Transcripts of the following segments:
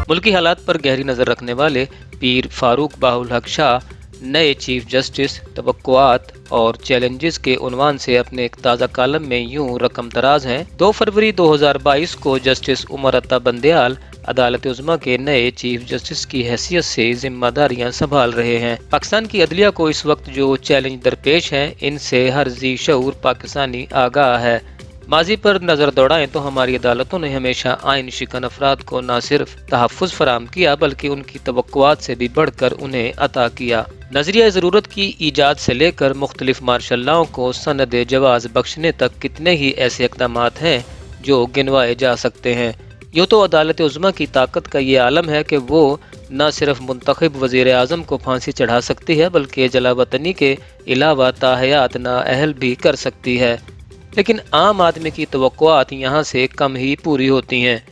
मुल्की हालात पर गहरी नज़र रखने वाले पीर फारूक बाहुल हक शाह नए चीफ जस्टिस तवक्कुआत और चैलेंजेस के उन्वान से अपने एक ताज़ा कालम में यूं रकम दराज हैं। 2 फरवरी 2022 को जस्टिस उमर अता बंदयाल अदालत उज़्मा के नए चीफ जस्टिस की हैसियत से जिम्मेदारियां संभाल रहे हैं। पाकिस्तान की अदलिया को इस वक्त जो चैलेंज दरपेश हैं, इनसे हर जी शऊर पाकिस्तानी आगाह है। माजी पर नज़र दौड़ाएं तो हमारी अदालतों ने हमेशा आइन शिकन अफराद को न सिर्फ तहफ़्फ़ुज़ फराहम किया बल्कि उनकी तवक्कुआत से भी बढ़कर उन्हें अता किया। नज़रिया ज़रूरत की ईजाद से लेकर मुख्तलिफ मार्शल लॉ को सनद जवाज़ बख्शने तक कितने ही ऐसे इक़दामात हैं जो गिनवाए जा सकते हैं। यूँ तो अदालत उज़्मा की ताकत का ये आलम है कि वो न सिर्फ मुंतखब वज़ीर आज़म को फांसी चढ़ा सकती है बल्कि जलावतनी के अलावा ताहयात नाअहल भी कर सकती है। लेकिन आम आदमी की तवक्कुआत यहाँ से कम ही पूरी होती हैं।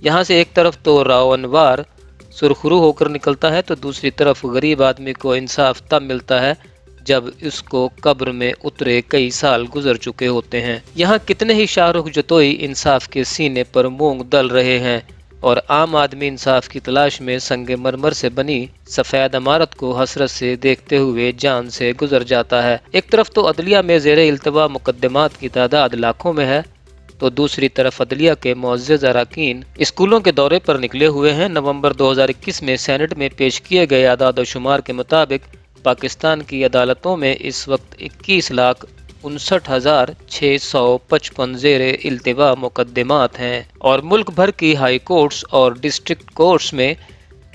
यहाँ से एक तरफ तो राव अनवार सुरखरू होकर निकलता है तो दूसरी तरफ गरीब आदमी को इंसाफ तब मिलता है जब उसको कब्र में उतरे कई साल गुजर चुके होते हैं। यहाँ कितने ही शाहरुख जतोई इंसाफ के सीने पर मूंग दल रहे हैं और आम आदमी इंसाफ की तलाश में संगे मरमर से बनी सफ़ेद इमारत को हसरत से देखते हुए जान से गुजर जाता है। एक तरफ तो अदलिया में ज़ेरे इल्तवा मुकदमात की तादाद लाखों में है तो दूसरी तरफ अदलिया के मुअज़्ज़ज़ अरकान स्कूलों के दौरे पर निकले हुए हैं। नवंबर 2021 में सेनेट में पेश किए गए आदाद शुमार के मुताबिक पाकिस्तान की अदालतों में इस वक्त 21,59,655 ज़ेरे इल्तिवा मुकदमात हैं और मुल्क भर की हाई कोर्ट्स और डिस्ट्रिक्ट कोर्ट्स में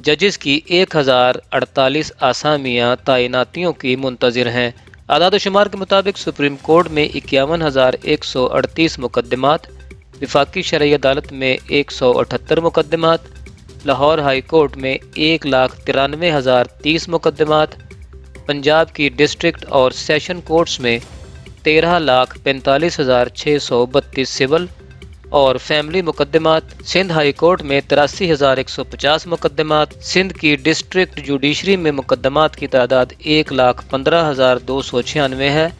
जजेस की 1048 आसामियाँ तैनातियों की मुंतज़िर हैं। आदाद शुमार के मुताबिक सुप्रीम कोर्ट में 51,138 मुकदमात, वफाकी शरई अदालत में 178 मुकदमात, लाहौर हाई कोर्ट में 1,93,030 मुकदमात, पंजाब की डिस्ट्रिक्ट और सेशन कोर्ट्स में 13,45,632 सिविल और फैमिली मुकदमात, सिंध हाई कोर्ट में 83,150 मुकदमात, सिंध की डिस्ट्रिक्ट जुडिशरी में मुकदमात की तादाद 1,15,296 है,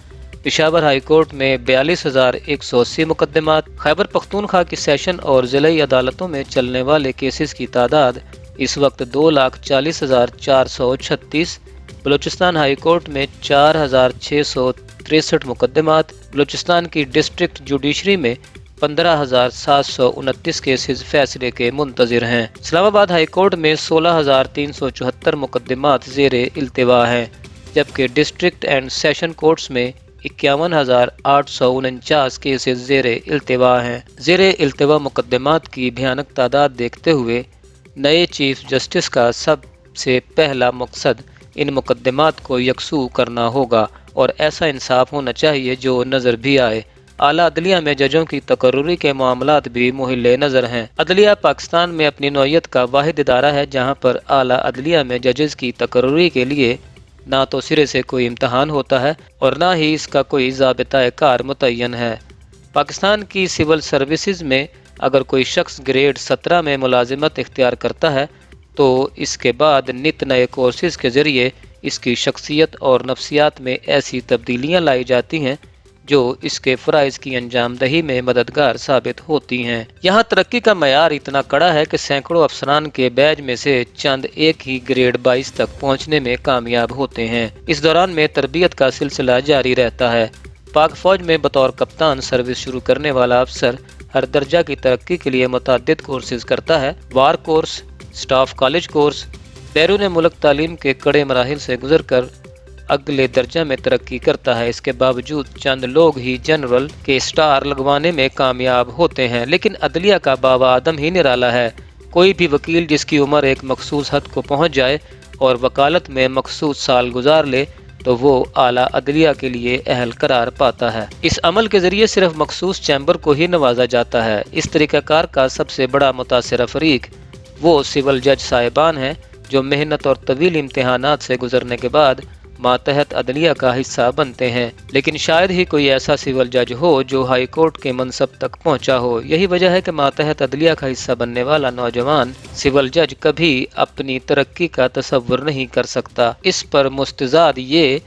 पेशावर हाई कोर्ट में 42,180 मुकदमात, खैबर पख्तूनख्वा की सेशन और ज़िलाई अदालतों में चलने वाले केसेस की तादाद इस वक्त 2,40,436, बलूचिस्तान हाई कोर्ट में 4,663 मुकदमात, बलूचिस्तान की डिस्ट्रिक्ट जुडिशरी में 15,729 केसेस फैसले के मुंतज़िर हैं। इस्लामाबाद हाई कोर्ट में 16,374 मुकदमात ज़ेरे इल्तिवा हैं, जबकि डिस्ट्रिक्ट एंड सेशन कोर्ट्स में 51,849 केसेस ज़ेरे इल्तिवा हैं। ज़ेरे इल्तिवा मुकदमात की भयानक तादाद देखते हुए नए चीफ जस्टिस का सबसे पहला मकसद इन मुकदमात को यकसू करना होगा और ऐसा इंसाफ होना चाहिए जो नज़र भी आए। आला अदलिया में जजों की तकर्रुरी के मामलात भी मुहिल्ले नज़र हैं। अदलिया पाकिस्तान में अपनी नौइयत का वाहिद इदारा है जहाँ पर आला अदलिया में जजेस की तकर्रुरी के लिए ना तो सिरे से कोई इम्तहान होता है और ना ही इसका कोई ज़ाबिता कार मुतय्यन है। पाकिस्तान की सिविल सर्विसेज में अगर कोई शख्स ग्रेड 17 में मुलाजिमत इख्तियार करता है तो इसके बाद नित नए कोर्सेज के ज़रिए इसकी शख्सियत और नफ्सियात में ऐसी तब्दीलियाँ लाई जाती हैं जो इसके फ़राइज़ की अंजामदही में मददगार साबित होती हैं। यहाँ तरक्की का मयार इतना कड़ा है कि सैकड़ों अफसरान के बैज में से चंद एक ही ग्रेड 22 तक पहुँचने में कामयाब होते हैं। इस दौरान में तरबियत का सिलसिला जारी रहता है। पाक फ़ौज में बतौर कप्तान सर्विस शुरू करने वाला अफसर हर दर्जा की तरक्की के लिए मुतअद्दिद कोर्सेज करता है। वार कोर्स, स्टाफ कॉलेज कोर्स, बैरून मुल्क तालीम के कड़े मराहिल से गुजर कर अगले दर्जा में तरक्की करता है। इसके बावजूद चंद लोग ही जनरल के स्टार लगवाने में कामयाब होते हैं। लेकिन अदलिया का बाबा आदम ही निराला है। कोई भी वकील जिसकी उम्र एक मखसूस हद को पहुंच जाए और वकालत में मखसूस साल गुजार ले तो वो आला अदलिया के लिए अहल करार पाता है। इस अमल के जरिए सिर्फ मखसूस चैम्बर को ही नवाजा जाता है। इस तरीक़ाकार का सबसे बड़ा मुतासिर फरीक वो सिविल जज साहिबान हैं जो मेहनत और तवील इम्तहानात से गुजरने के बाद मातहत अदलिया का हिस्सा बनते हैं। लेकिन शायद ही कोई ऐसा सिविल जज हो जो हाई कोर्ट के मनसब तक पहुंचा हो। यही वजह है कि मातहत अदलिया का हिस्सा बनने वाला नौजवान सिविल जज कभी अपनी तरक्की का तसव्वुर नहीं कर सकता। इस पर मुस्तजाद ये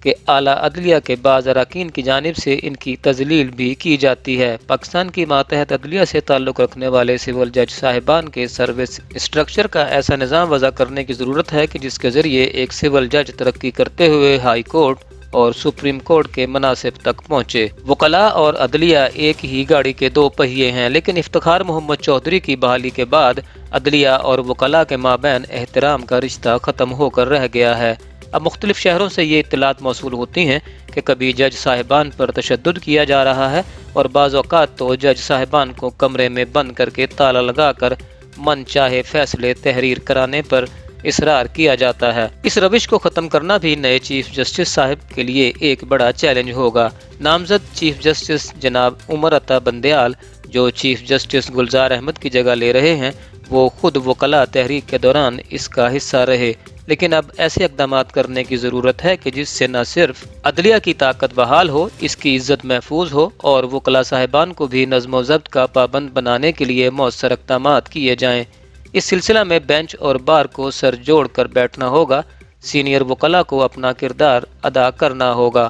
کہ اعلیٰ عدلیہ کے بعض اراکین کی جانب سے ان کی تذلیل بھی کی جاتی ہے۔ پاکستان کی ماتحت عدلیہ سے تعلق رکھنے والے سول جج صاحبان کے سروس اسٹرکچر کا ایسا نظام وضع کرنے کی ضرورت ہے کہ جس کے ذریعے ایک سول جج ترقی کرتے ہوئے ہائی کورٹ اور سپریم کورٹ کے مناصب تک پہنچے۔ وکلاء اور عدلیہ ایک ہی گاڑی کے دو پہیے ہیں، لیکن افتخار محمد چودھری کی بحالی کے بعد عدلیہ اور وکلاء کے مابین احترام کا رشتہ ختم ہو کر رہ گیا ہے۔ اب مختلف شہروں سے یہ اطلاعات موصول ہوتی ہیں کہ کبھی جج صاحبان پر تشدد کیا جا رہا ہے اور بعض اوقات تو جج صاحبان کو کمرے میں بند کر کے تالا لگا کر من چاہے فیصلے تحریر کرانے پر اصرار کیا جاتا ہے۔ اس روش کو ختم کرنا بھی نئے چیف جسٹس صاحب کے لیے ایک بڑا چیلنج ہوگا۔ نامزد چیف جسٹس جناب عمر عطا بندیال، جو چیف جسٹس گلزار احمد کی جگہ لے رہے ہیں، وہ خود وکلاء تحریک کے دوران اس کا حصہ رہے، لیکن اب ایسے اقدامات کرنے کی ضرورت ہے کہ جس سے نہ صرف عدلیہ کی طاقت بحال ہو، اس کی عزت محفوظ ہو اور وکلاء صاحبان کو بھی نظم و ضبط کا پابند بنانے کے لیے مؤثر اقدامات کیے جائیں۔ اس سلسلہ میں بینچ اور بار کو سر جوڑ کر بیٹھنا ہوگا، سینئر وکلاء کو اپنا کردار ادا کرنا ہوگا۔